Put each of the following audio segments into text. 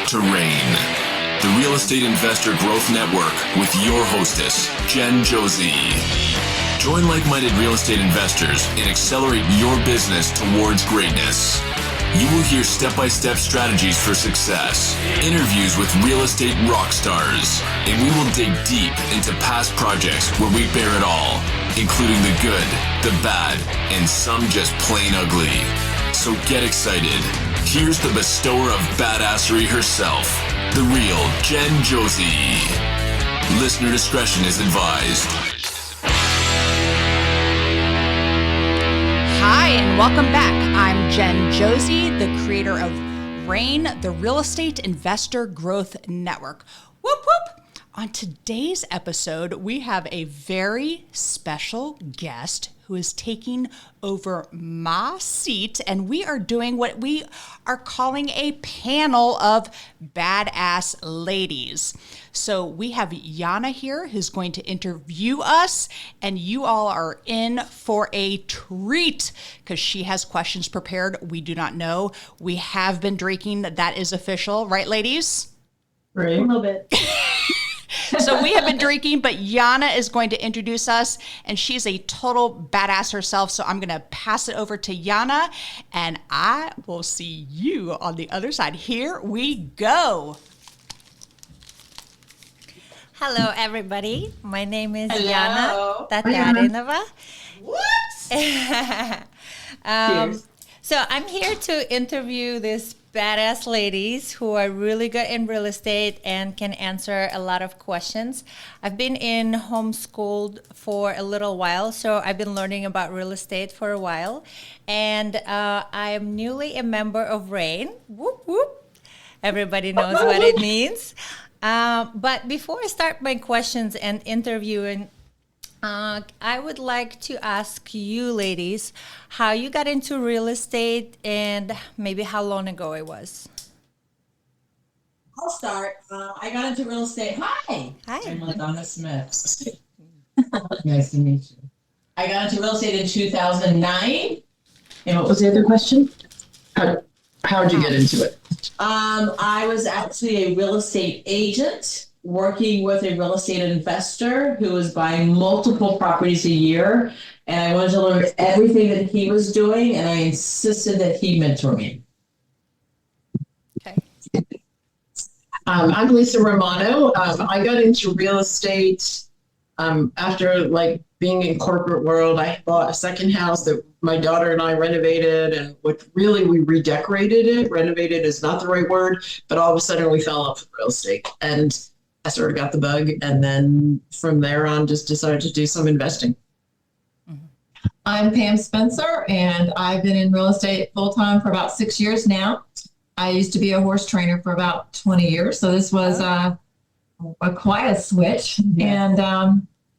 to REIN, the Real Estate Investor Growth Network with your hostess, Josey. Join like-minded real estate investors and accelerate your business towards greatness. You will hear step-by-step strategies for success, interviews with real estate rock stars, and we will dig deep into past projects where we bear it all, including the good, the bad, and some just plain ugly. So get excited. Here's the bestower of badassery herself, the real Josey. Listener discretion is advised. Hi, and welcome back. I'm Josey, the creator of REIN, the Real Estate Investor Growth Network. Whoop, whoop. On today's episode, we have a very special guest who is taking over my seat, and we are doing what we are calling a panel of badass ladies. So we have Yana here who's going to interview us, and you all are in for a treat because she has questions prepared we do not know. We have been drinking, that is official, right, ladies? Right. A little bit. So we have been drinking, but Yana is going to introduce us, and she's a total badass herself. So I'm going to pass it over to Yana, and I will see you on the other side. Here we go. Hello, everybody. My name is Yana Tatarinova. What? So I'm here to interview these badass ladies who are really good in real estate and can answer a lot of questions. I've been in homeschooled for a little while, so I've been learning about real estate for a while. And I am newly a member of REIN. Whoop, whoop. Everybody knows what it means. But before I start my questions and interviewing, I would like to ask you ladies how you got into real estate and maybe how long ago it was. I'll start. I got into real estate. Hi. I'm LaDonna Smith. Nice to meet you. I got into real estate in 2009. And what was the other question? How did you get into it? I was actually a real estate agent working with a real estate investor who was buying multiple properties a year. And I wanted to learn everything that he was doing, and I insisted that he mentor me. Okay. I'm Lisa Romano. I got into real estate after being in corporate world. I bought a second house that my daughter and I renovated, and we redecorated it. Renovated is not the right word, but all of a sudden we fell off with real estate, and I sort of got the bug, and then from there on just decided to do some investing. I'm Pam Spencer, and I've been in real estate full-time for about 6 years now. I used to be a horse trainer for about 20 years, so this was quite a switch, and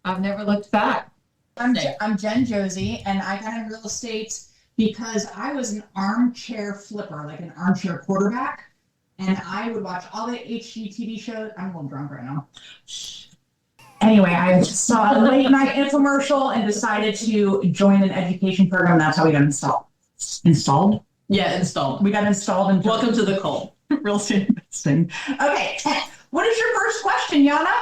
I've never looked back. I'm Josey, and I got in real estate because I was an armchair flipper, like an armchair quarterback. And I would watch all the HGTV shows. I'm a little drunk right now. Anyway, I saw a late night infomercial and decided to join an education program. That's how we got installed. Installed? Yeah, installed. We got installed. And Welcome to the cult. Real estate investing. Okay. What is your first question, Yana?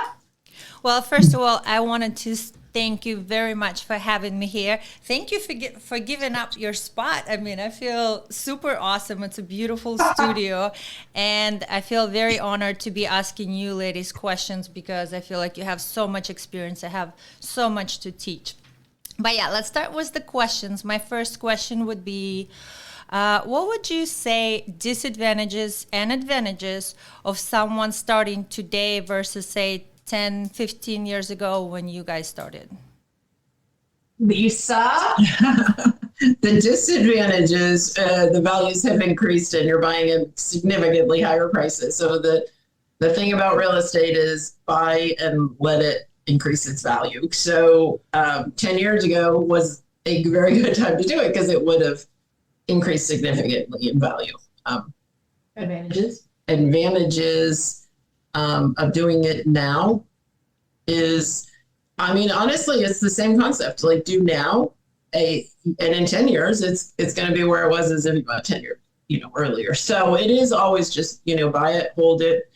Well, first of all, I wanted to thank you very much for having me here. Thank you for giving up your spot. I mean, I feel super awesome. It's a beautiful studio, and I feel very honored to be asking you ladies questions because I feel like you have so much experience. I have so much to teach. But yeah, let's start with the questions. My first question would be, what would you say disadvantages and advantages of someone starting today versus, say, 10, 15 years ago when you guys started? Lisa? The disadvantages, the values have increased and you're buying at significantly higher prices. So the thing about real estate is buy and let it increase its value. So 10 years ago was a very good time to do it because it would have increased significantly in value. Advantages of doing it now is, I mean, honestly, it's the same concept. Like do now, and in 10 years, it's going to be where it was as in about 10 years. earlier. So it is always just, buy it, hold it,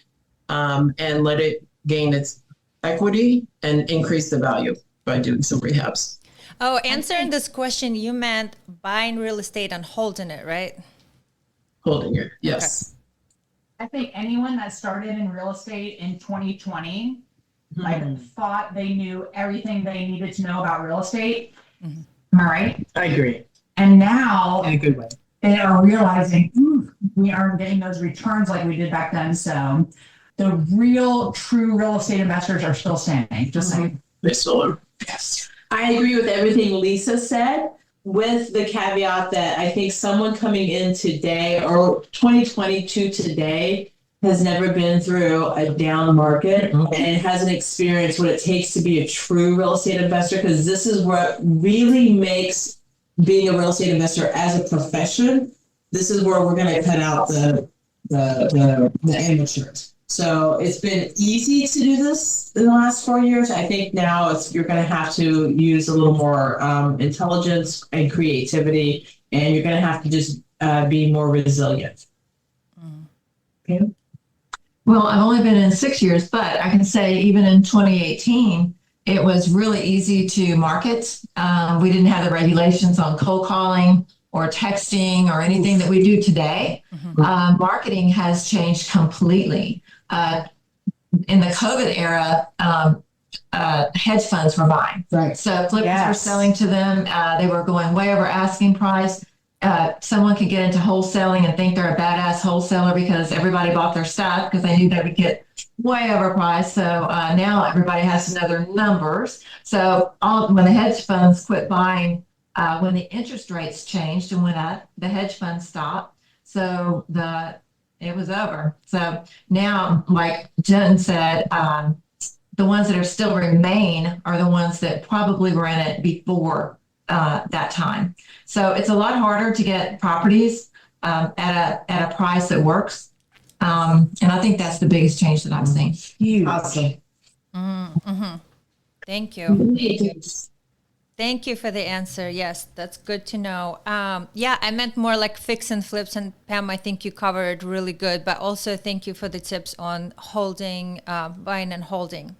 and let it gain its equity and increase the value by doing some rehabs. Oh, answering this question, you meant buying real estate and holding it, right? Holding it, yes. I think anyone that started in real estate in 2020, thought they knew everything they needed to know about real estate. Am I right? I agree. And now In a good way. they are realizing we aren't getting those returns like we did back then. So the real, true real estate investors are still standing. Just saying. They still are. Yes. I agree with everything Lisa said, with the caveat that I think someone coming in today or 2022 today has never been through a down market and hasn't experienced what it takes to be a true real estate investor, because this is what really makes being a real estate investor as a profession. This is where we're going to cut out the amateurs. So it's been easy to do this in the last 4 years. I think now you're going to have to use a little more intelligence and creativity, and you're going to have to just be more resilient. Okay. Well, I've only been in 6 years, but I can say even in 2018, it was really easy to market. We didn't have the regulations on cold calling or texting or anything that we do today. Marketing has changed completely. In the COVID era, hedge funds were buying. Right. So flippers were selling to them. They were going way over asking price. Someone could get into wholesaling and think they're a badass wholesaler because everybody bought their stuff because they knew they would get way overpriced. So now everybody has to know their numbers. So when the hedge funds quit buying, when the interest rates changed and went up, the hedge funds stopped. So it was over. So now, like Jen said, the ones that are still remain are the ones that probably were in it before that time. So it's a lot harder to get properties at a price that works. And I think that's the biggest change that I've seen. Huge. Awesome. Thank you. Thank you for the answer. Yes, that's good to know. Yeah, I meant more like fix and flips. And Pam, I think you covered really good. But also thank you for the tips on holding, buying and holding.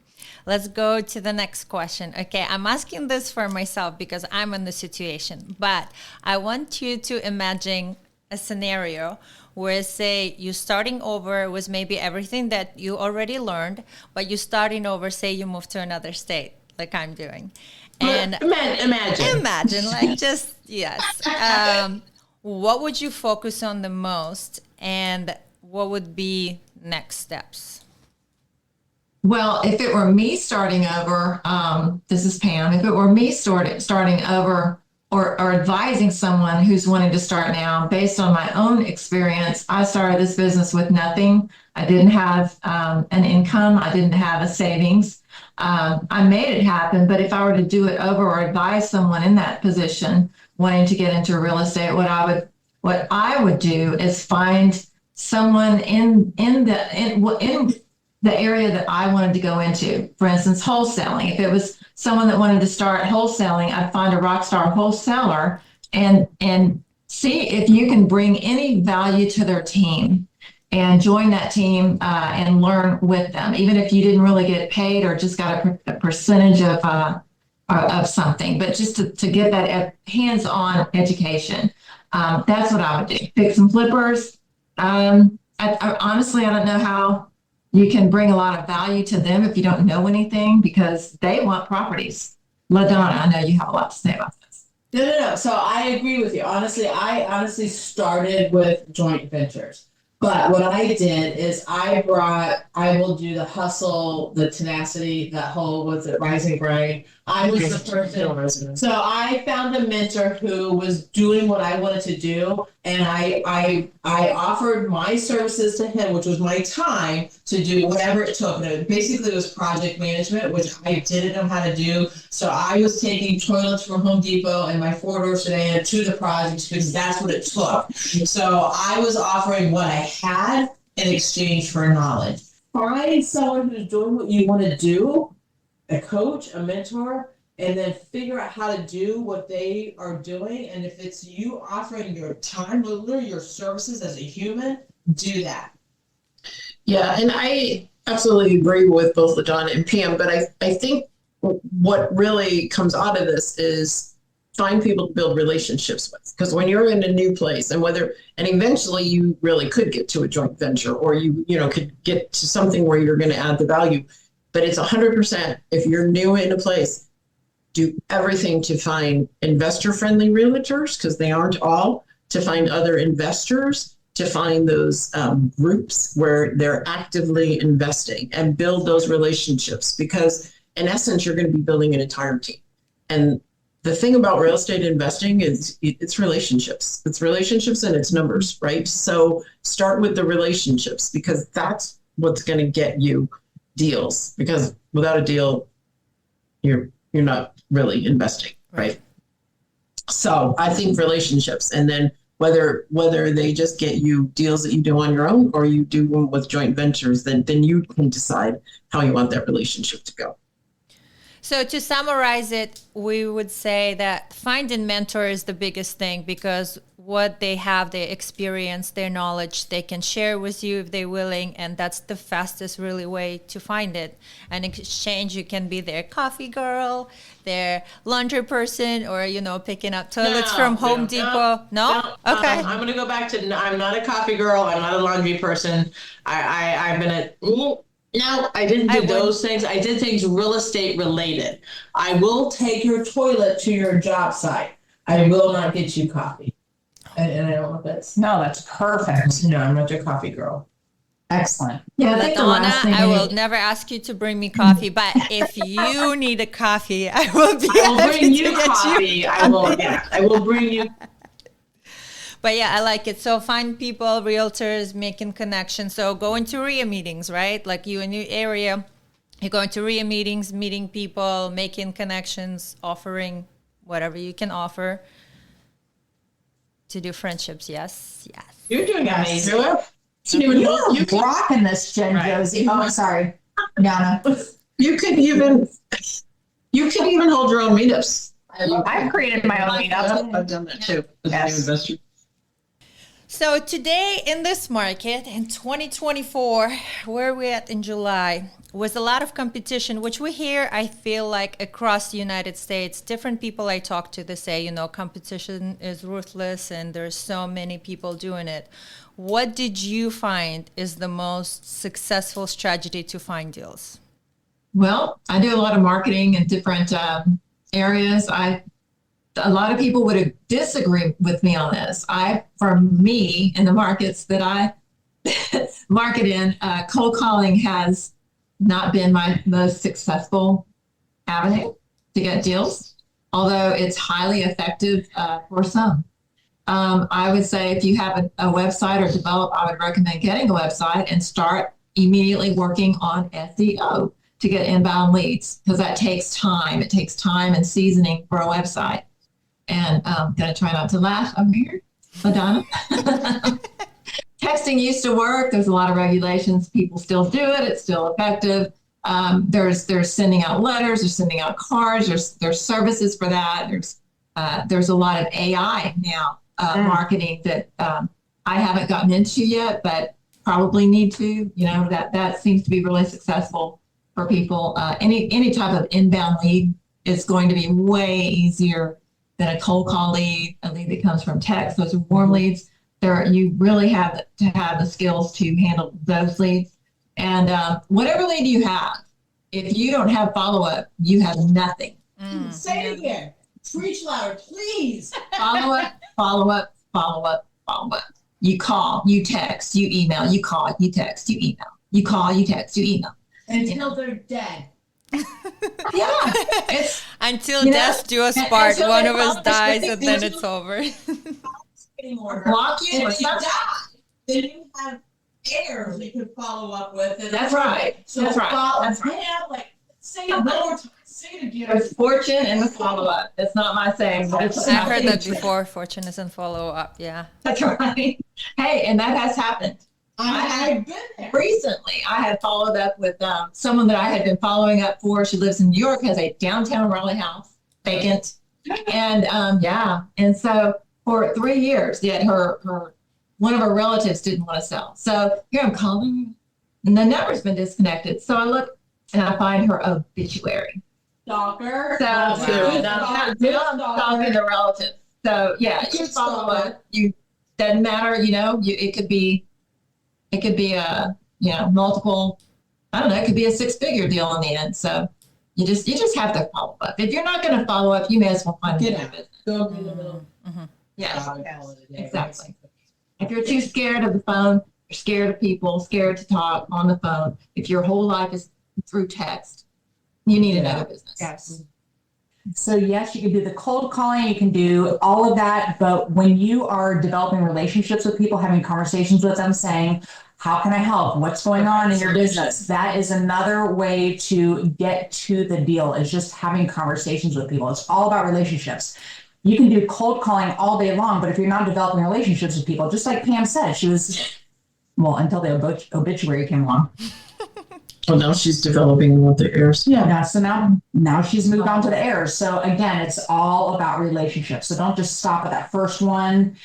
Let's go to the next question. Okay, I'm asking this for myself because I'm in the situation. But I want you to imagine a scenario where, say, you're starting over with maybe everything that you already learned, but you're starting over, say you move to another state, like I'm doing. And imagine, like, just, yes. What would you focus on the most, and what would be next steps? Well, if it were me starting over, this is Pam. If it were me starting over or advising someone who's wanting to start now, based on my own experience, I started this business with nothing. I didn't have an income. I didn't have a savings. I made it happen, but if I were to do it over or advise someone in that position wanting to get into real estate, what I would do is find someone in the area that I wanted to go into. For instance, wholesaling. If it was someone that wanted to start wholesaling, I'd find a rock star wholesaler and see if you can bring any value to their team and join that team and learn with them, even if you didn't really get paid or just got a percentage of something, but just to get that hands-on education. That's what I would do. Pick some flippers. Honestly, I don't know how you can bring a lot of value to them if you don't know anything, because they want properties. LaDonna, I know you have a lot to say about this. No. So I agree with you. I started with joint ventures. But what I did is I will do the hustle, the tenacity, that whole, what's it, rising grind. I was the person. So I found a mentor who was doing what I wanted to do. And I offered my services to him, which was my time to do whatever it took. And basically it was project management, which I didn't know how to do. So I was taking toilets from Home Depot and my 4-door sedan to the projects because that's what it took. So I was offering what I had in exchange for knowledge. Find someone who's doing what you want to do, a coach, a mentor, and then figure out how to do what they are doing. And if it's you offering your time, literally your services as a human, do that. Yeah, and I absolutely agree with both LaDonna and Pam, but I think what really comes out of this is find people to build relationships with. Because when you're in a new place and eventually you really could get to a joint venture, or you could get to something where you're going to add the value. But it's 100%, if you're new in a place, do everything to find investor-friendly realtors, because they aren't all, to find other investors, to find those groups where they're actively investing, and build those relationships, because in essence, you're going to be building an entire team. And the thing about real estate investing is it's relationships. It's relationships and it's numbers, right? So start with the relationships, because that's what's going to get you deals, because without a deal, you're not really investing, right? So I think relationships, and then whether they just get you deals that you do on your own or you do them with joint ventures, then you can decide how you want that relationship to go. So to summarize it, we would say that finding mentor is the biggest thing, because what they have, their experience, their knowledge, they can share with you if they're willing, and that's the fastest really way to find it. And in exchange, you can be their coffee girl, their laundry person, or picking up toilets from Home Depot. No? Okay. I'm going to go back to, I'm not a coffee girl. I'm not a laundry person. I've been No, I didn't do those things. I did things real estate related. I will take your toilet to your job site. I will not get you coffee. And I don't know if that's... No, that's perfect. No, I'm not your coffee girl. Excellent. Yeah, I think the last thing I will never ask you to bring me coffee, but if you need a coffee, I will bring you coffee. I will bring you. But yeah, I like it. So find people, realtors, making connections. So going to RIA meetings, right? Like you in your area, you're going to RIA meetings, meeting people, making connections, offering whatever you can offer to do friendships. Yes. You're doing amazing. You're rocking this, Jen Josey. Oh, sorry, Yana. You could even hold your own meetups. I've created my own meetups. I've done that too. Yes. So today in this market in 2024, where we're at in July, was a lot of competition, which we hear, I feel like, across the United States. Different people I talk to, they say, competition is ruthless and there's so many people doing it. What did you find is the most successful strategy to find deals? Well, I do a lot of marketing in different areas. A lot of people would disagree with me on this. For me, in the markets that I market in, cold calling has not been my most successful avenue to get deals, although it's highly effective for some. I would say if you have a website or develop, I would recommend getting a website and start immediately working on SEO to get inbound leads, because that takes time. It takes time and seasoning for a website. And I'm going to try not to laugh over here, LaDonna. Texting used to work. There's a lot of regulations. People still do it. It's still effective. There's sending out letters. There's sending out cards. There's services for that. There's a lot of AI now marketing that I haven't gotten into yet, but probably need to. That seems to be really successful for people. Any type of inbound lead is going to be way easier than a cold call lead, a lead that comes from text. Those are warm leads. You really have to have the skills to handle those leads. And whatever lead you have, if you don't have follow-up, you have nothing. Say it again. Preach louder, please. Follow-up. You call, you text, you email, you call, you text, you email. You call, you text, you email. Until they're dead. Yeah. Until death do us part. One of us dies and then it's over. Block you. And if you die, then you have heirs you can follow up with. And That's right. So That's right. That's right. Say it one more time. Say it again. There's fortune in the follow-up. It's not my saying, but it's I've heard that before. Fortune is in follow-up. Yeah. That's right. Hey, and that has happened. I've been there. Recently, I had followed up with someone that I had been following up for. She lives in New York, has a downtown Raleigh house. vacant. And and so for 3 years, yet her one of her relatives didn't want to sell. So here I'm calling, and the number's been disconnected. So I look and I find her obituary. Stalker. So Wow. stalking the relative. So yeah, you follow up. You doesn't matter. It could be a multiple. I don't know. It could be a 6-figure deal in the end. So you just have to follow up. If you're not going to follow up, you may as well find a new business. Go in the middle. Yes, exactly. If you're too scared of the phone, you're scared of people, scared to talk on the phone. If your whole life is through text, you need another business. Yes. So yes, you can do the cold calling, you can do all of that, but when you are developing relationships with people, having conversations with them, saying, how can I help? What's going on in your business? That is another way to get to the deal, is just having conversations with people. It's all about relationships. You can do cold calling all day long, but if you're not developing relationships with people, just like Pam said, she was, until the obituary came along. Well, now she's developing with the heirs. Yeah. So now she's moved on to the heirs. So again, it's all about relationships. So don't just stop at that first one.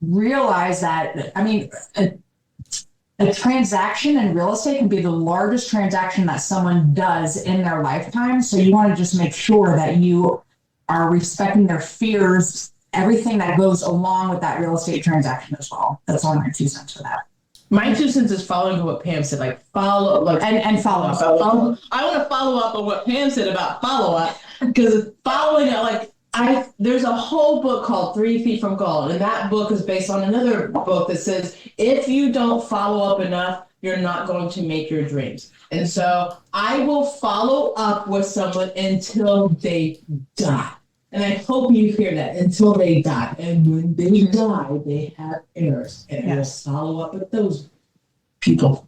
Realize that, a transaction in real estate can be the largest transaction that someone does in their lifetime. So you want to just make sure that you are respecting their fears, everything that goes along with that real estate transaction as well. That's only my 2 cents for that. My 2 cents is following what Pam said, like follow, like and follow up. I want to follow up on what Pam said about follow up, because following up, there's a whole book called 3 Feet from Gold, and that book is based on another book that says if you don't follow up enough, you're not going to make your dreams. And so I will follow up with someone until they die. And I hope you hear that, until they die. And when they die, they have heirs. And I will follow up with those people.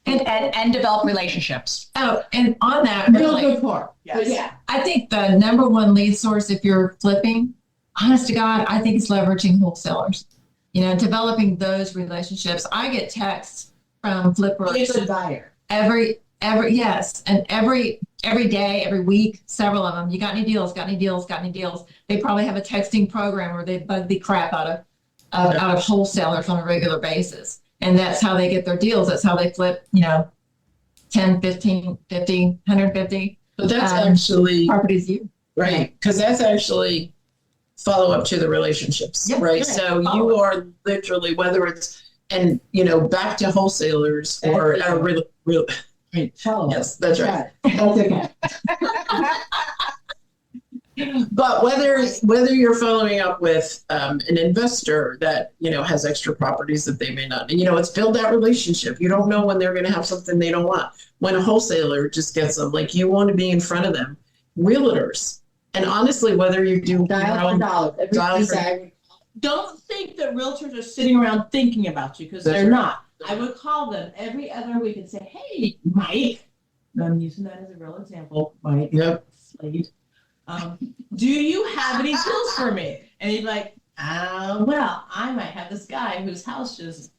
And develop relationships. Oh, and on that, Real good part. Yes. Yeah. I think the number one lead source, if you're flipping, honest to God, I think it's leveraging wholesalers. Developing those relationships. I get texts from flippers. It's a buyer. Every yes, and every day, every week, several of them. You got any deals? Got any deals? Got any deals? They probably have a texting program where they bug the crap out of wholesalers on a regular basis, and that's how they get their deals. That's how they flip. 10, 15, 50, 150. But that's actually properties. right, because that's actually follow up to the relationships, right? So you are literally, whether it's back to wholesalers or real. Yes, that's right. That's okay. But whether you're following up with an investor that has extra properties that they may not, it's build that relationship. You don't know when they're going to have something they don't want. When a wholesaler just gets them, you want to be in front of them. Realtors, and honestly, whether you do Dial for dollars. Don't think that realtors are sitting around thinking about you, because they're not. I would call them every other week and say, "Hey, Mike," and I'm using that as a real example. Mike, Slade. Do you have any deals for me? And he'd be like, well, I might have this guy whose house just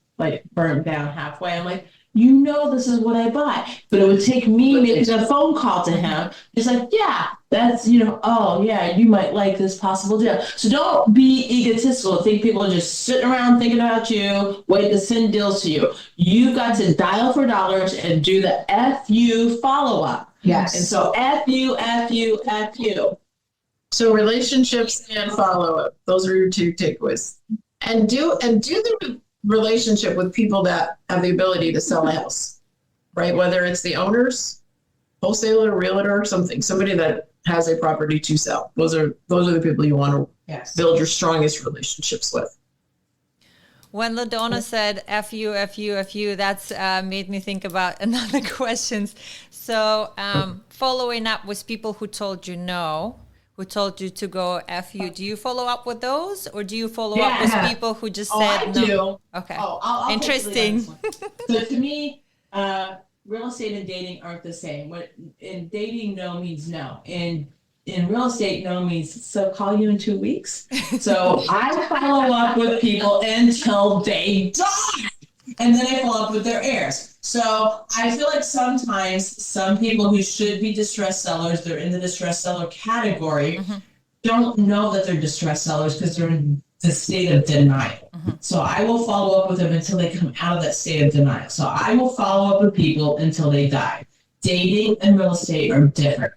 burned down halfway. I'm like, this is what I buy. But it would take me making a phone call to him. He's like, yeah, that's, oh yeah, you might like this possible deal. So don't be egotistical. Think people are just sitting around thinking about you, waiting to send deals to you. You've got to dial for dollars and do the FU follow up. Yes. And so FU. So relationships and follow up. Those are your 2 takeaways. And do the relationship with people that have the ability to sell a house, right? Whether it's the owners, wholesaler, realtor, somebody that has a property to sell. Those are the people you want to build your strongest relationships with. When LaDonna said FU, that's made me think about another questions. So following up with people who told you no, who told you to go FU, do you follow up with those, or do you follow up with people who just said I no? do. Okay. I'll Interesting. So to me, real estate and dating aren't the same. What in dating, no means no. In real estate, no means so call you in 2 weeks. So I follow up with people until they die. And then I follow up with their heirs. So I feel like sometimes some people who should be distressed sellers, they're in the distressed seller category, don't know that they're distressed sellers because they're in the state of denial. So I will follow up with them until they come out of that state of denial. So I will follow up with people until they die. Dating and real estate are different.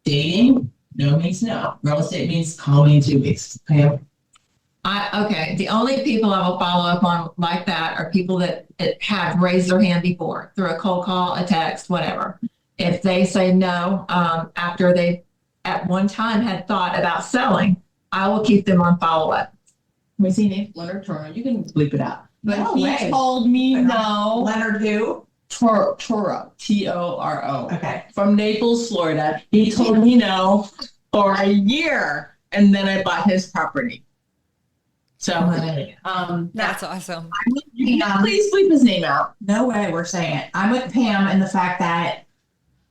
Dating, no means no. Real estate means call me in 2 weeks. Okay. Okay. The only people I will follow up on like that are people that have raised their hand before through a cold call, a text, whatever. If they say no, after they at one time had thought about selling, I will keep them on follow up. What's his name? Leonard Turner. You can bleep it out. But No he way. told me no. Leonard who? Toro, Toro. Okay. From Naples, Florida. He told me no for a year, and then I bought his property. So, That's awesome. you can please bleep his name out. No way we're saying it. I'm with Pam in the fact that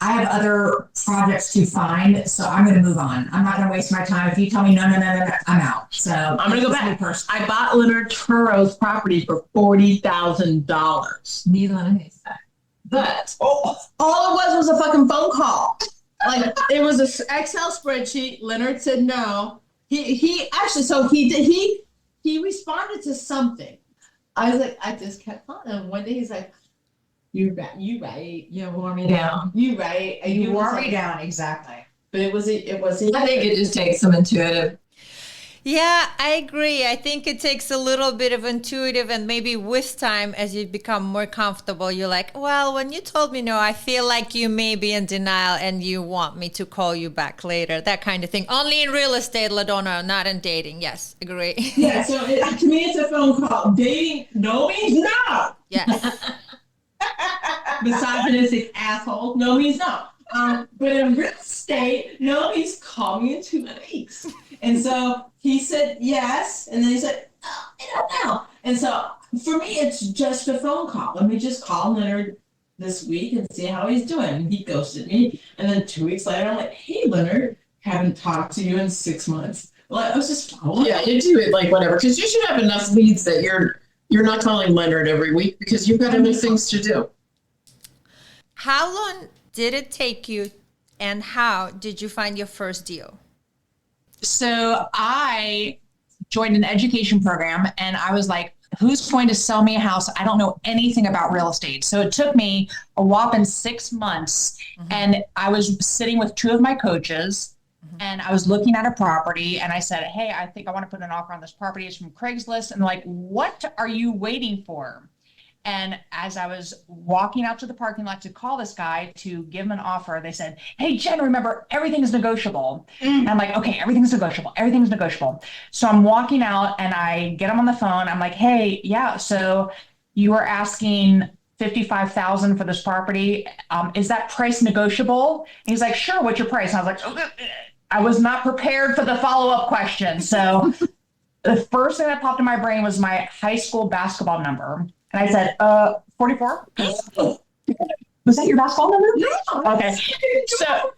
I have other projects to find, so I'm going to move on. I'm not going to waste my time. If you tell me no, I'm out. So I'm going to go back. I bought Leonard Turo's property for $40,000. Needle in a haystack. But all it was a fucking phone call. Like it was an Excel spreadsheet. Leonard said no. He actually, so he did. He responded to something. I was like, I just kept on. And one day he's like, you right. You wore me down. You right. And You wore me down, exactly. But it was. I think it just takes some intuitive. Yeah, I agree. I think it takes a little bit of intuitive, and maybe with time, as you become more comfortable, you're like, well, when you told me no, I feel like you may be in denial and you want me to call you back later, that kind of thing. Only in real estate, LaDonna, not in dating. Yes, agree. Yeah, so to me, it's a phone call. Dating, no means no. Yes. Misogynistic asshole, no means no. But in real estate, no means call me in 2 weeks. And so he said yes, and then he said, oh, I don't know. And so for me, it's just a phone call. Let me just call Leonard this week and see how he's doing. And he ghosted me. And then 2 weeks later, I'm like, hey, Leonard, haven't talked to you in 6 months. Well, I was just following. Yeah, you do it like whatever, because you should have enough leads that you're not calling Leonard every week because you've got other things to do. How long did it take you, and how did you find your first deal? So I joined an education program and I was like, who's going to sell me a house? I don't know anything about real estate. So it took me a whopping 6 months. And I was sitting with 2 of my coaches and I was looking at a property and I said, hey, I think I want to put an offer on this property. It's from Craigslist. And they're like, what are you waiting for? And as I was walking out to the parking lot to call this guy to give him an offer, they said, hey, Jen, remember, everything is negotiable. And I'm like, okay, everything's negotiable. Everything's negotiable. So I'm walking out and I get him on the phone. I'm like, hey, yeah, so you were asking $55,000 for this property. Is that price negotiable? And he's like, sure, what's your price? And I was like, okay. I was not prepared for the follow-up question. So the first thing that popped in my brain was my high school basketball number. And I said, 44? Was that your basketball number? No. Okay. So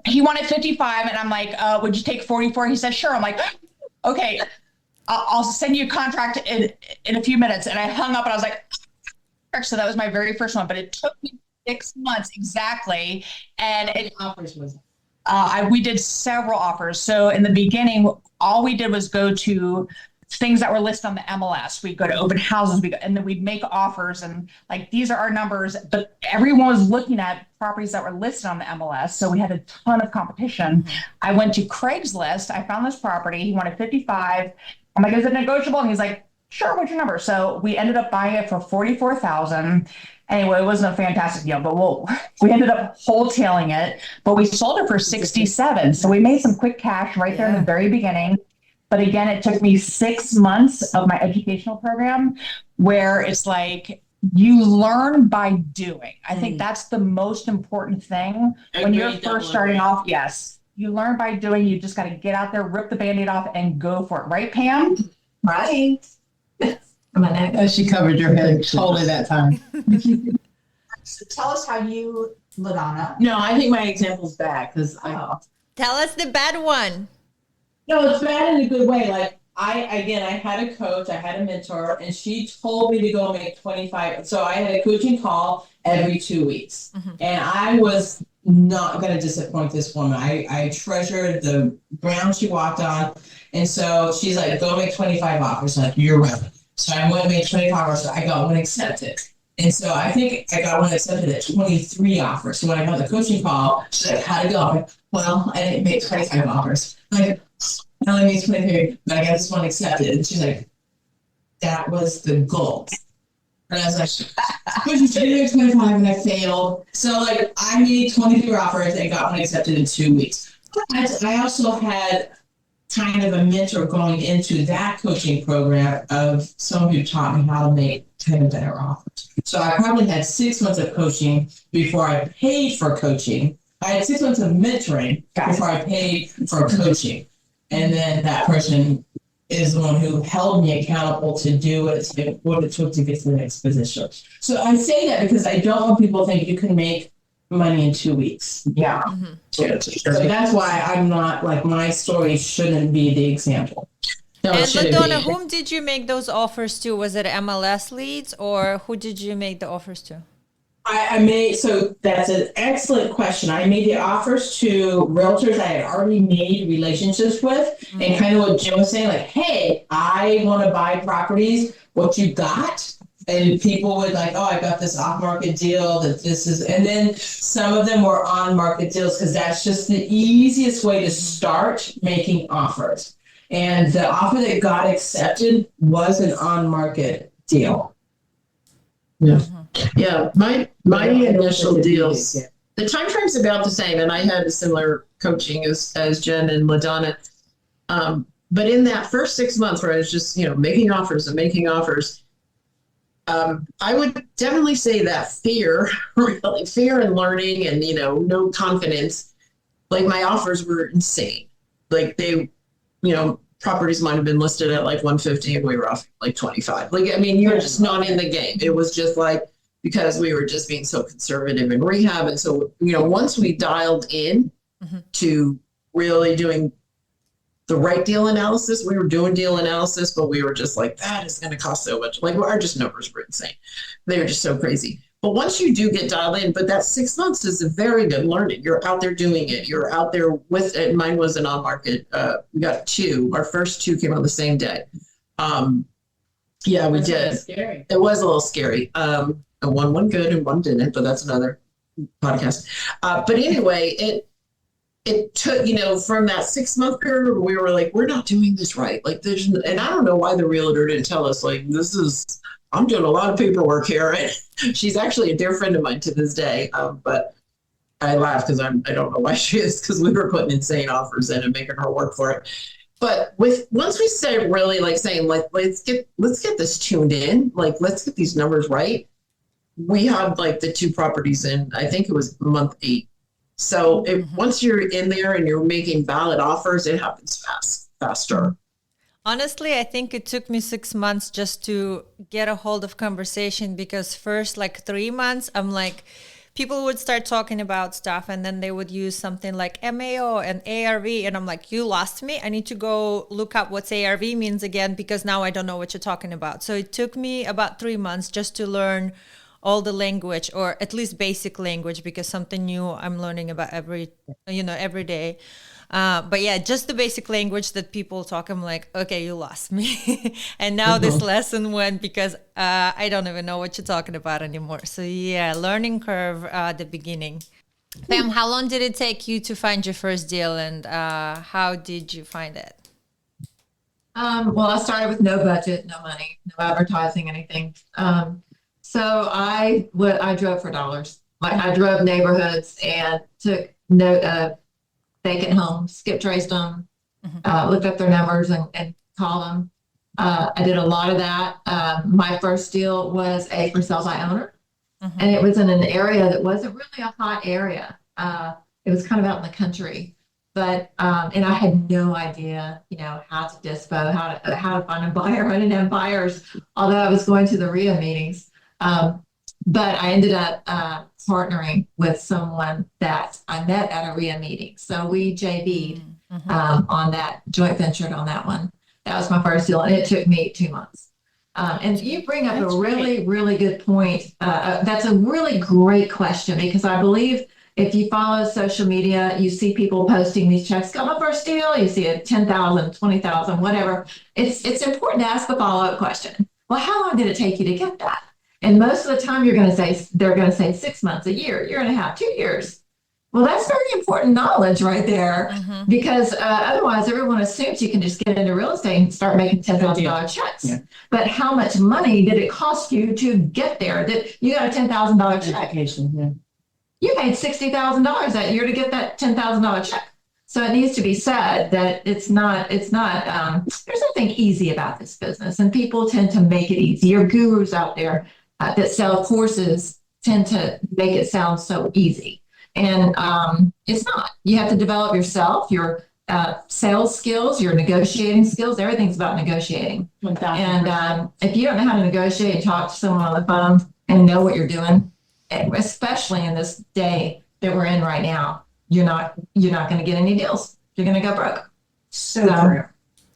he wanted 55 and I'm like, would you take 44? He said, sure. I'm like, okay, I'll send you a contract in a few minutes. And I hung up and I was like, so that was my very first one, but it took me 6 months exactly. And it offers was we did several offers. So in the beginning, all we did was go to things that were listed on the MLS. We'd go to open houses, and then we'd make offers and like, these are our numbers, but everyone was looking at properties that were listed on the MLS. So we had a ton of competition. I went to Craigslist. I found this property. He wanted 55. I'm like, is it negotiable? And he's like, sure, what's your number? So we ended up buying it for $44,000. Anyway, it wasn't a fantastic deal, but we ended up wholesaling it, but we sold it for $67,000. So we made some quick cash right there in the very beginning. But again, it took me 6 months of my educational program where it's like you learn by doing. I think that's the most important thing when you're first starting off. Yes, you learn by doing. You just got to get out there, rip the Band-Aid off and go for it. Right, Pam? Right. She covered your head totally that time. So tell us how you, LaDonna. No, I think my example's bad because Tell us the bad one. No, it's bad in a good way. Like I had a coach, I had a mentor, and she told me to go make 25. So I had a coaching call every 2 weeks. And I was not going to disappoint this woman. I treasured the ground she walked on. And so she's like, go make 25 offers. I'm like, you're right. So I went and made 25 offers. I got one accepted. And so I think I got one accepted at 23 offers. So when I got the coaching call, she's like, how'd it go? I'm like, well, I didn't make 25 offers. I'm like, I only made 23, but I got this one accepted. And she's like, that was the goal. And I was like, but you did make 25 and I failed. So like I made 23 offers and got one accepted in 2 weeks. I also had kind of a mentor going into that coaching program of someone who taught me how to make 10 better offers. So I probably had 6 months of coaching before I paid for coaching. I had 6 months of mentoring before I paid for coaching. And then that person is the one who held me accountable to do what it took to get to the next position. So I say that because I don't want people to think you can make money in 2 weeks. Yeah. So that's why I'm not like, my story shouldn't be the example. No, and LaDonna, whom did you make those offers to? Was it MLS leads or who did you make the offers to? So that's an excellent question. I made the offers to realtors I had already made relationships with, and kind of what Jim was saying, like, hey, I want to buy properties. What you got? And people would like, oh, I got this off-market deal that this is, and then some of them were on-market deals because that's just the easiest way to start making offers. And the offer that got accepted was an on-market deal. Yeah. Yeah, my initial deals, the time frame's about the same, and I had a similar coaching as Jen and LaDonna. But in that first 6 months where I was just, making offers, I would definitely say that fear and learning and, no confidence, like my offers were insane. Like they, properties might have been listed at like 150 and we were off like 25. Like, I mean, you're just not in the game. It was just like, because we were just being so conservative in rehab. And so, once we dialed in to really doing the right deal analysis, we were doing deal analysis, but we were just like, that is going to cost so much. Like our just numbers were insane. They were just so crazy. But once you do get dialed in, but that 6 months is a very good learning. You're out there doing it. You're out there with it. Mine was an on-market. We got 2. Our first 2 came on the same day. Yeah, we did. Scary. It was a little scary. And one went good and one didn't, but that's another podcast. But anyway, it took, from that 6 month period, we were like, we're not doing this right. Like and I don't know why the realtor didn't tell us, like, I'm doing a lot of paperwork here. And she's actually a dear friend of mine to this day. But I laugh because I don't know why she is, because we were putting insane offers in and making her work for it. But once we started really like saying, like, let's get this tuned in, like, let's get these numbers right. We had like the 2 properties in, I think it was month 8. So once you're in there and you're making valid offers, it happens faster. Honestly, I think it took me 6 months just to get a hold of conversation, because first like 3 months, I'm like, people would start talking about stuff and then they would use something like MAO and ARV. And I'm like, you lost me. I need to go look up what ARV means again, because now I don't know what you're talking about. So it took me about 3 months just to learn all the language, or at least basic language, because something new I'm learning about every day. But yeah, just the basic language that people talk, I'm like, okay, you lost me. And now this lesson went, because I don't even know what you're talking about anymore. So yeah, learning curve at the beginning. Pam, how long did it take you to find your first deal, and how did you find it? Well, I started with no budget, no money, no advertising, anything. So I drove for dollars. Like I drove neighborhoods and took vacant homes, skip traced them, looked up their numbers and called them. I did a lot of that. My first deal was a for sale by owner, and it was in an area that wasn't really a hot area. It was kind of out in the country, but and I had no idea, how to dispo, how to find a buyer. I didn't have buyers, although I was going to the RIA meetings. But I ended up partnering with someone that I met at a RIA meeting. So we JV'd on that, joint ventured on that one. That was my first deal, and it took me 2 months. And you bring up a really, really good point. That's a really great question, because I believe if you follow social media, you see people posting these checks, got my first deal, you see a 10,000, 20,000, whatever. It's important to ask the follow-up question. Well, how long did it take you to get that? And most of the time they're going to say 6 months, a year and a half, 2 years. Well, that's very important knowledge right there, because otherwise everyone assumes you can just get into real estate and start making $10,000 checks. Yeah. But how much money did it cost you to get there? That you got a $10,000 check. Yeah. You paid $60,000 that year to get that $10,000 check. So it needs to be said that there's nothing easy about this business, and people tend to make it easy. Your gurus out there that sell courses tend to make it sound so easy. And it's not. You have to develop yourself, your sales skills, your negotiating skills. Everything's about negotiating. 1,000%. And if you don't know how to negotiate and talk to someone on the phone and know what you're doing, especially in this day that we're in right now, you're not going to get any deals. You're going to go broke. So true.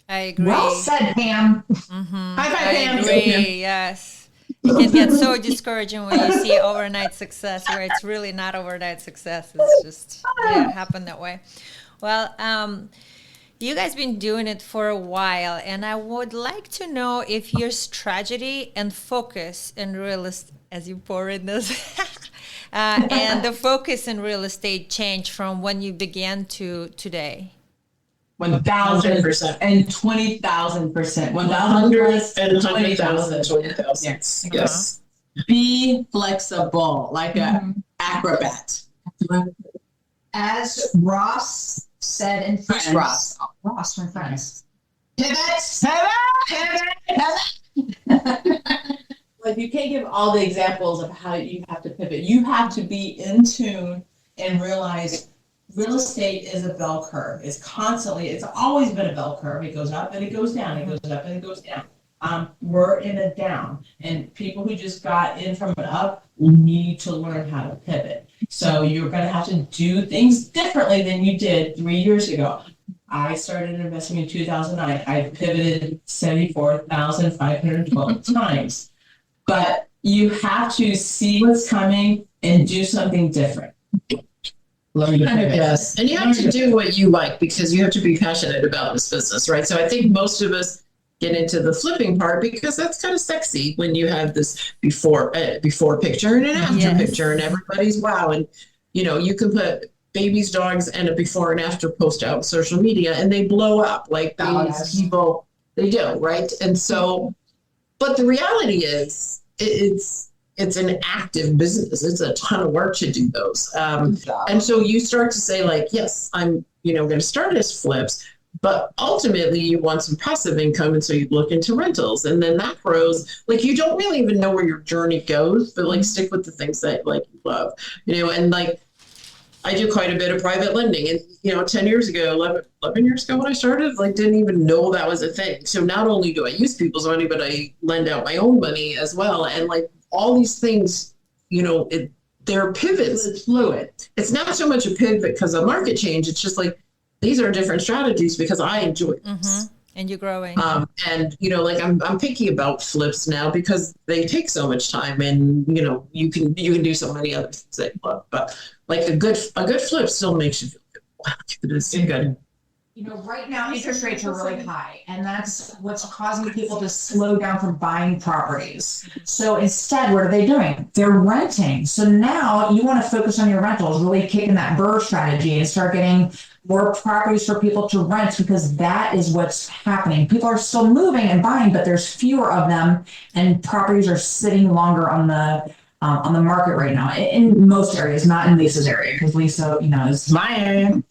I agree. Well said, Pam. Mm-hmm. High five, Pam. I agree. Yes. It can get so discouraging when you see overnight success, where it's really not overnight success. It's just happened that way. Well, you guys been doing it for a while, and I would like to know if your strategy and focus in real estate, as you pour in this, and the focus in real estate changed from when you began to today. 1,000% and 20,000%. 120,000. Yes. Be flexible, like an acrobat. As Ross said in Friends. Who's Ross? Ross from Friends. Pivot. Like, you can't give all the examples of how you have to pivot. You have to be in tune and realize real estate is a bell curve. It's always been a bell curve. It goes up and it goes down. It goes up and it goes down. We're in a down, and people who just got in from an up need to learn how to pivot. So you're going to have to do things differently than you did 3 years ago. I started investing in 2009. I pivoted 74,512 times. But you have to see what's coming and do something different. Yes. And you have to do what you like, because you have to be passionate about this business, right? So I think most of us get into the flipping part because that's kind of sexy when you have this before picture and an after picture, and everybody's wow. And, you can put babies, dogs, and a before and after post out on social media, and they blow up like these people, they do, right? And so, but the reality is it's an active business. It's a ton of work to do those. And so you start to say, like, yes, I'm, going to start as flips, but ultimately you want some passive income. And so you look into rentals, and then that grows. Like, you don't really even know where your journey goes, but like stick with the things that like you love, and like I do quite a bit of private lending. And, 10 years ago, 11 years ago when I started, like, didn't even know that was a thing. So not only do I use people's money, but I lend out my own money as well. And like all these things, they're pivots. It's fluid. It's not so much a pivot because of market change. It's just like, these are different strategies because I enjoy this. Mm-hmm. And you're growing. And, like I'm picky about flips now because they take so much time, and, you can do so many other things that you love. But like a good flip still makes you feel good. It's good. Right now interest rates are really high, and that's what's causing people to slow down from buying properties. So instead, what are they doing? They're renting. So now you want to focus on your rentals, really kicking that BRRRR strategy and start getting more properties for people to rent, because that is what's happening. People are still moving and buying, but there's fewer of them, and properties are sitting longer on the market right now in most areas, not in Lisa's area, because Lisa, is my area.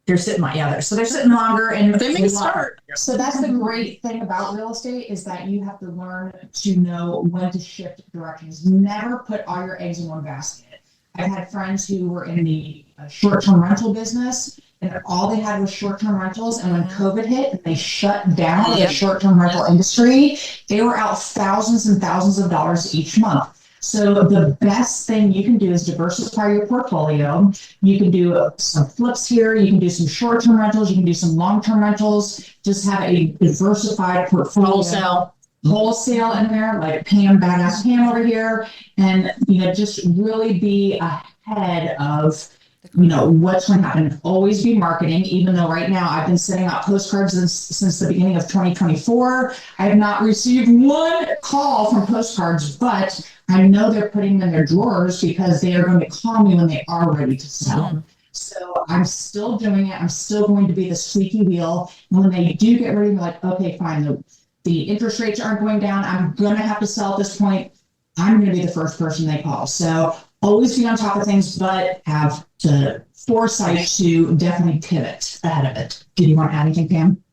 They're sitting they're sitting longer, and they may start. So that's the great thing about real estate, is that you have to learn to know when to shift directions. Never put all your eggs in one basket. I've had friends who were in the short-term rental business, and all they had was short-term rentals. And when COVID hit and they shut down the short-term rental industry, they were out thousands and thousands of dollars each month. So the best thing you can do is diversify your portfolio. You can do some flips here. You can do some short-term rentals. You can do some long-term rentals. Just have a diversified portfolio. Wholesale in there, like Pam, badass Pam over here. And, just really be ahead of what's going to happen. Always be marketing, even though right now I've been sending out postcards since the beginning of 2024. I have not received one call from postcards, but I know they're putting them in their drawers because they are going to call me when they are ready to sell. So I'm still doing it. I'm still going to be the squeaky wheel. And when they do get ready, they're like, okay, fine. The interest rates aren't going down. I'm going to have to sell at this point. I'm going to be the first person they call. So always be on top of things, but have the foresight to definitely pivot ahead of it. Did you want to add anything, Pam?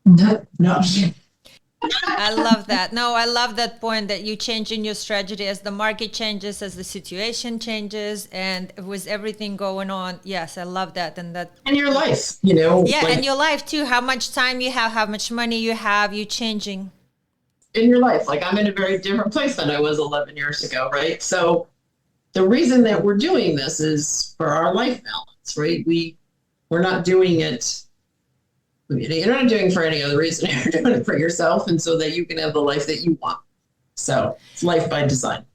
No. I love that. No, I love that point that you changing your strategy as the market changes, as the situation changes, and with everything going on. Yes, I love that. And your life, Yeah, and your life too. How much time you have, how much money you have, you changing. In your life. Like I'm in a very different place than I was 11 years ago, right? So the reason that we're doing this is for our life balance, right? We're not doing it. You're not doing it for any other reason. You're doing it for yourself, and so that you can have the life that you want. So it's life by design.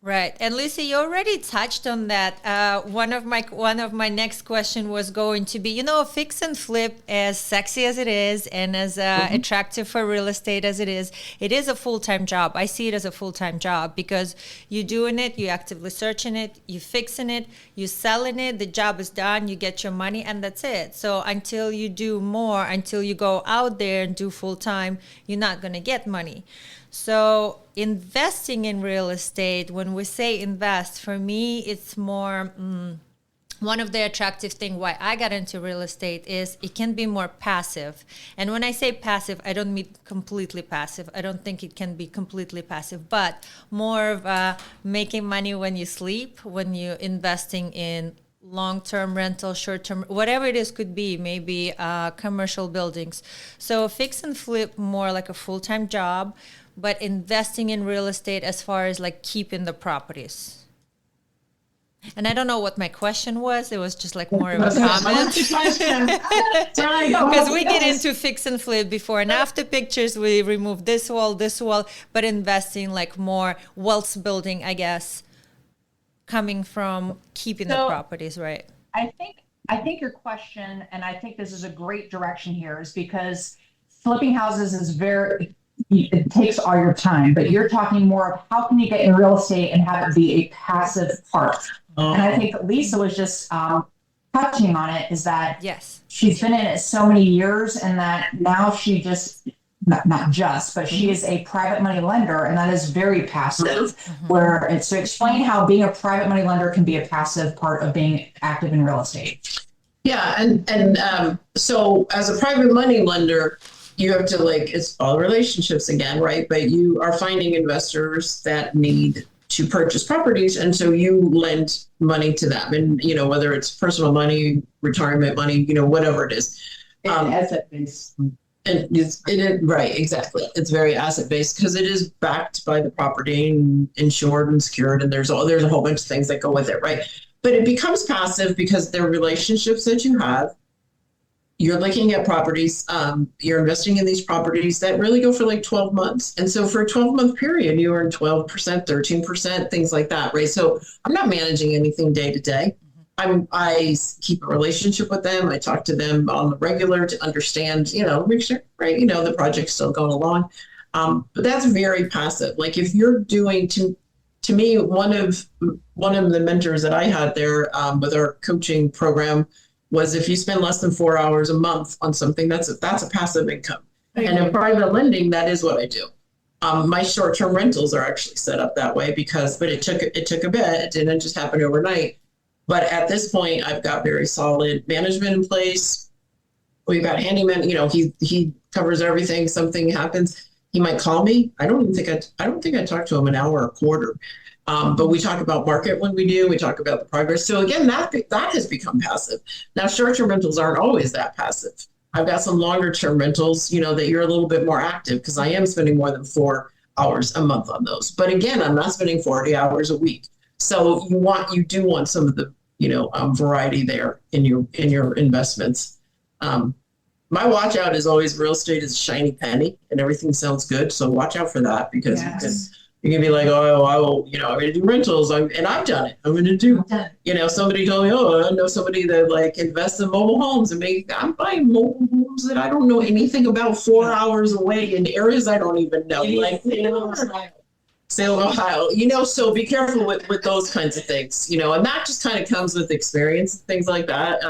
Right. And Lisa, you already touched on that. One of my next question was going to be, fix and flip, as sexy as it is and as attractive for real estate as it is a full-time job. I see it as a full-time job because you're doing it, you're actively searching it, you're fixing it, you're selling it, the job is done, you get your money, and that's it. So until you do more, until you go out there and do full-time, you're not going to get money. So investing in real estate, when we say invest, for me, it's more one of the attractive things why I got into real estate is it can be more passive. And when I say passive, I don't mean completely passive. I don't think it can be completely passive, but more of making money when you sleep, when you're investing in long-term rental, short-term, whatever it is, could be maybe commercial buildings. So fix and flip more like a full-time job, but investing in real estate as far as like keeping the properties. And I don't know what my question was. It was just like more of a comment. Because we get into fix and flip before and after pictures. We remove this wall, but investing like more wealth building, I guess, coming from keeping the properties, right? I think your question, and I think this is a great direction here, is because flipping houses is it takes all your time, but you're talking more of how can you get in real estate and have it be a passive part. And I think Lisa was just touching on it, is that she's been in it so many years, and that now she just, not just, but she is a private money lender, and that is very passive. So explain how being a private money lender can be a passive part of being active in real estate. Yeah, and so as a private money lender, you have to it's all relationships again, right? But you are finding investors that need to purchase properties. And so you lend money to them, and, whether it's personal money, retirement money, whatever it is. Asset-based. And right, exactly. It's very asset-based because it is backed by the property and insured and secured. And there's a whole bunch of things that go with it, right? But it becomes passive because they're relationships that you have. You're looking at properties, you're investing in these properties that really go for 12 months. And so for a 12-month period, you earn 12%, 13%, things like that, right? So I'm not managing anything day to day. I keep a relationship with them. I talk to them on the regular to understand, make sure, right, the project's still going along. But that's very passive. Like if you're doing, to me, one of the mentors that I had there with our coaching program was if you spend less than 4 hours a month on something, that's a passive income. And in private lending, that is what I do. My short-term rentals are actually set up that way but it took a bit. It didn't just happen overnight. But at this point, I've got very solid management in place. We've got handyman. He covers everything. Something happens, he might call me. I don't think I talk to him an hour or a quarter. But we talk about market when we do. We talk about the progress. So again, that has become passive. Now, short-term rentals aren't always that passive. I've got some longer-term rentals, that you're a little bit more active because I am spending more than 4 hours a month on those. But again, I'm not spending 40 hours a week. So you do want some of the, variety there in your investments. My watch out is always real estate is a shiny penny and everything sounds good. So watch out for that because you can be like, oh, I will, I'm going to do rentals. And I've done it. I'm going to do, somebody told me, I know somebody that like invests in mobile homes and I'm buying mobile homes that I don't know anything about 4 hours away in areas I don't even know. Like Salem, Ohio, so be careful with those kinds of things, and that just kind of comes with experience, things like that.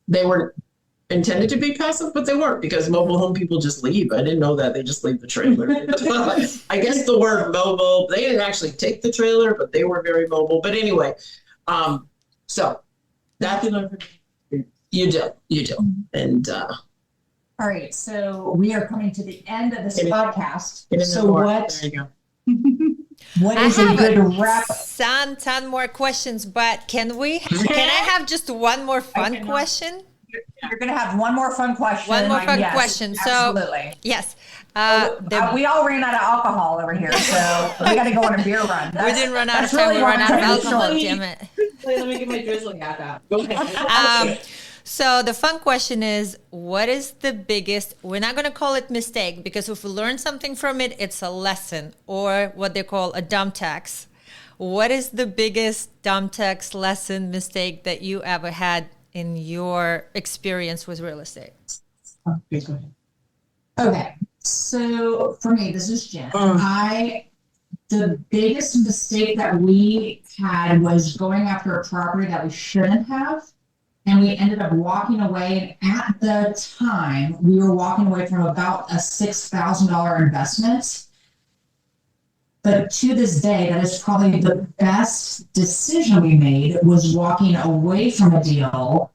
They were intended to be passive, but they weren't because mobile home people just leave. I didn't know that. They just leave the trailer. I guess the word mobile, they didn't actually take the trailer, but they were very mobile. But anyway, so that you do. And all right, so we are coming to the end of this podcast. So there you go. What is a good wrap? Ton more questions, but can I have just one more fun question? You're going to have one more fun question. One more fun question. So, absolutely. Yes. We all ran out of alcohol over here, so we got to go on a beer run. We didn't run out of time. We ran out of alcohol, damn it. Let me get my drizzling hat out. Go ahead. So the fun question is, what is the biggest, we're not going to call it mistake, because if we learn something from it, it's a lesson, or what they call a dumb tax. What is the biggest dumb tax lesson mistake that you ever had in your experience with real estate? Okay, go ahead. Okay, so for me, this is Jen. The biggest mistake that we had was going after a property that we shouldn't have. And we ended up walking away. And at the time, we were walking away from about a $6,000 investment. But to this day, that is probably the best decision we made, was walking away from a deal.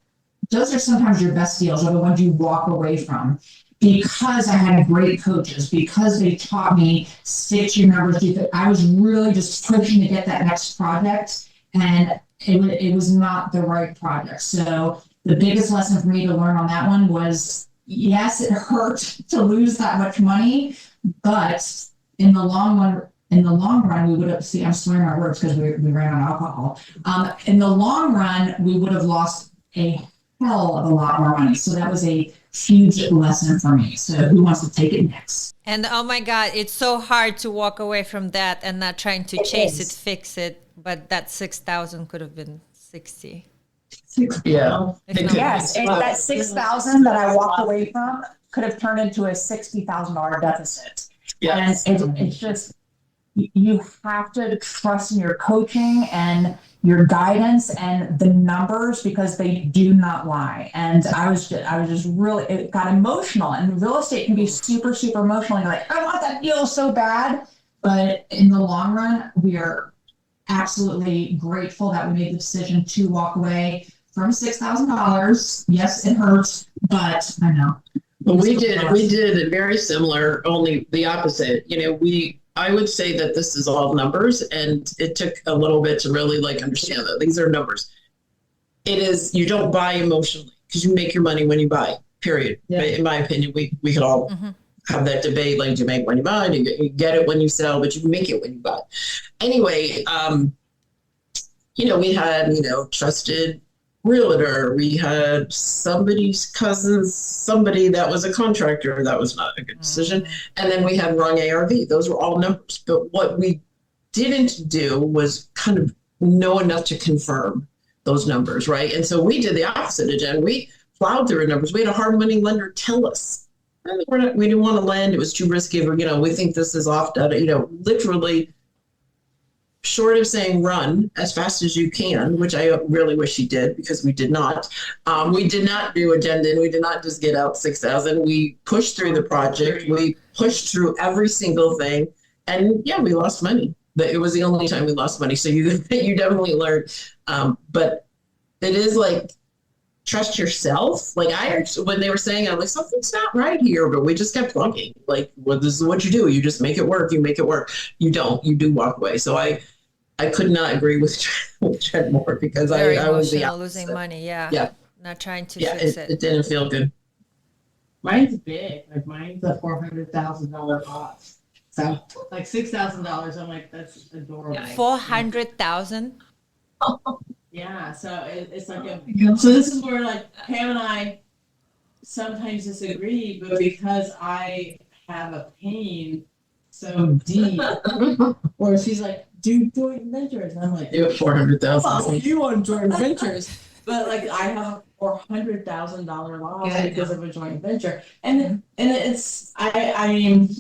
Those are sometimes your best deals, are the ones you walk away from. Because I had great coaches, because they taught me stick to your numbers. I was really just pushing to get that next project. And it was not the right project. So the biggest lesson for me to learn on that one was, yes, it hurt to lose that much money, but in the long run, we would have, I'm swearing my words because we ran on alcohol. In the long run, we would have lost a hell of a lot more money. So that was a huge lesson for me. So who wants to take it next? And oh my God, it's so hard to walk away from that and not trying to chase it, fix it. But that 6,000 could have been 60. Yeah. Yes, and that 6,000 that I walked away from could have turned into a $60,000 deficit. Yes. And it's just, you have to trust in your coaching and your guidance and the numbers, because they do not lie. And I was just really, it got emotional, and real estate can be super, super emotional. You're like, I want that deal so bad. But in the long run, we are absolutely grateful that we made the decision to walk away from $6,000. Yes, it hurts, but I know. Well, we did very similar, only the opposite. I would say that this is all numbers, and it took a little bit to really understand that these are numbers. It is, you don't buy emotionally, because you make your money when you buy, period. Yeah. In my opinion, we could all have that debate, do you make when you buy, you get it when you sell, but you make it when you buy. Anyway, we had, trusted realtor, we had somebody's cousin's, somebody that was a contractor, that was not a good decision. And then we had wrong ARV. Those were all numbers. But what we didn't do was kind of know enough to confirm those numbers, right? And so we did the opposite of Jen. We plowed through our numbers. We had a hard money lender tell us, we didn't want to lend. It was too risky. We think this is off data, literally short of saying run as fast as you can, which I really wish he did, because we did not. We did not do addendum. We did not just get out 6,000. We pushed through the project. We pushed through every single thing. And yeah, we lost money. But it was the only time we lost money. So you definitely learned. But it is trust yourself. When they were saying, I'm like, something's not right here, but we just kept plugging. This is what you do. You just make it work. You make it work. You don't. You do walk away. So I could not agree with Jen more, because I was the opposite. Losing money. Yeah. Yeah. Not trying to fix it. It didn't feel good. Mine's big. Mine's a $400,000 cost. So like $6,000. I'm like, that's adorable. 400,000. Yeah. So it's like so this is where like Pam and I sometimes disagree, but because I have a pain so deep, or she's like, do joint ventures. And I'm like, Do it 400,000. you want joint ventures? But like I have a $400,000 loss because of a joint venture, and it's I mean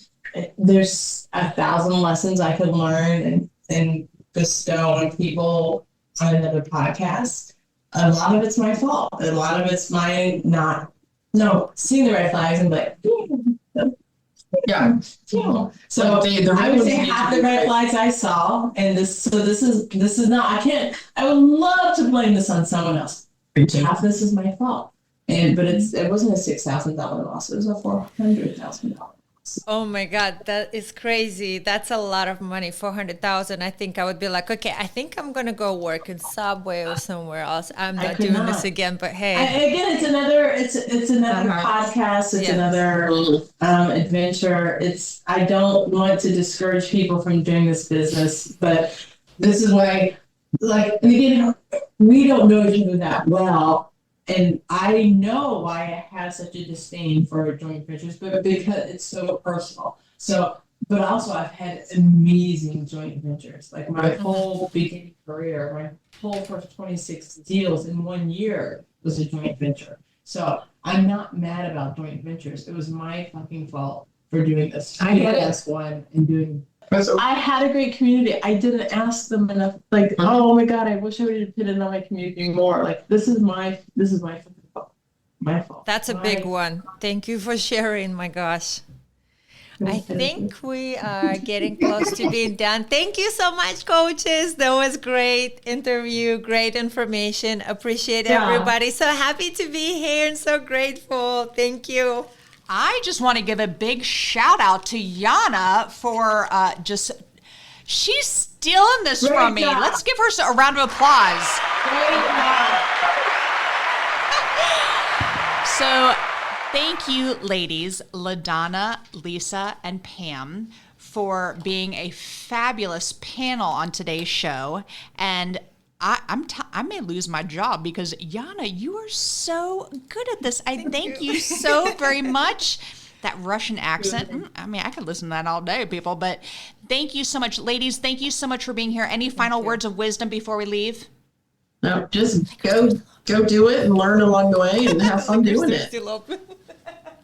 there's 1,000 lessons I could learn and bestow on people on another podcast. A lot of it's my fault. A lot of it's my seeing the red flags and like. Yeah. So the I would say half the red flags I saw, and this is not. I would love to blame this on someone else. Half this is my fault, but it wasn't a $6,000 loss. It was a $400,000 loss. Oh my God, that is crazy. That's a lot of money. 400,000. I think I would be like, okay, I think I'm gonna go work in Subway or somewhere else. I'm not doing this again. But hey, again, it's another podcast. It's another adventure. I don't want to discourage people from doing this business, but this is why, and again, we don't know each other that well. And I know why I have such a disdain for joint ventures, but because it's so personal. So, but also I've had amazing joint ventures. Like my whole beginning career, my whole first 26 deals in 1 year was a joint venture. So I'm not mad about joint ventures. It was my fucking fault for doing this. I had S1 and doing. I had a great community. I didn't ask them enough. Like, oh my God, I wish I would have depended on my community more. Like, this is my fault. My fault. That's a big one. Thank you for sharing. My gosh. I think we are getting close to being done. Thank you so much, coaches. That was great interview, great information. Appreciate everybody. So happy to be here and so grateful. Thank you. I just want to give a big shout out to Yana for she's stealing this from me. Let's give her a round of applause. So thank you, ladies, LaDonna, Lisa, and Pam, for being a fabulous panel on today's show. And I may lose my job because Yana, you are so good at this. I thank you so very much. That Russian accent. I mean, I could listen to that all day, people. But thank you so much, ladies. Thank you so much for being here. Any final words of wisdom before we leave? No, just go do it and learn along the way and have fun doing it. Still open.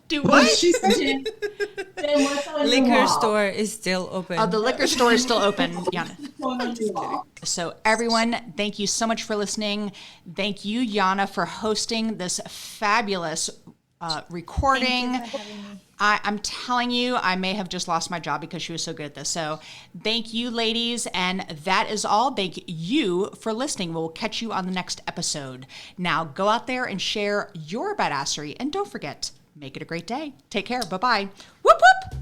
Do what? She said. Liquor store is still open. Oh, the liquor store is still open, Yana. So everyone, thank you so much for listening. Thank you, Yana, for hosting this fabulous recording. I'm telling you, I may have just lost my job because she was so good at this. So thank you, ladies. And that is all. Thank you for listening. We'll catch you on the next episode. Now go out there and share your badassery. And don't forget, make it a great day. Take care. Bye-bye. Whoop, whoop.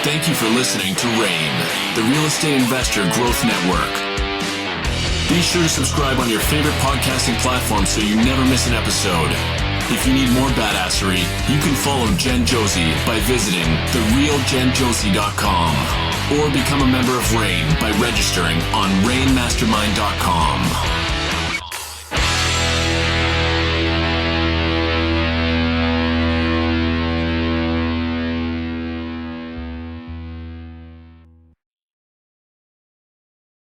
Thank you for listening to RAIN, the Real Estate Investor Growth Network. Be sure to subscribe on your favorite podcasting platform so you never miss an episode. If you need more badassery, you can follow Jen Josey by visiting therealjenjosey.com or become a member of RAIN by registering on rainmastermind.com.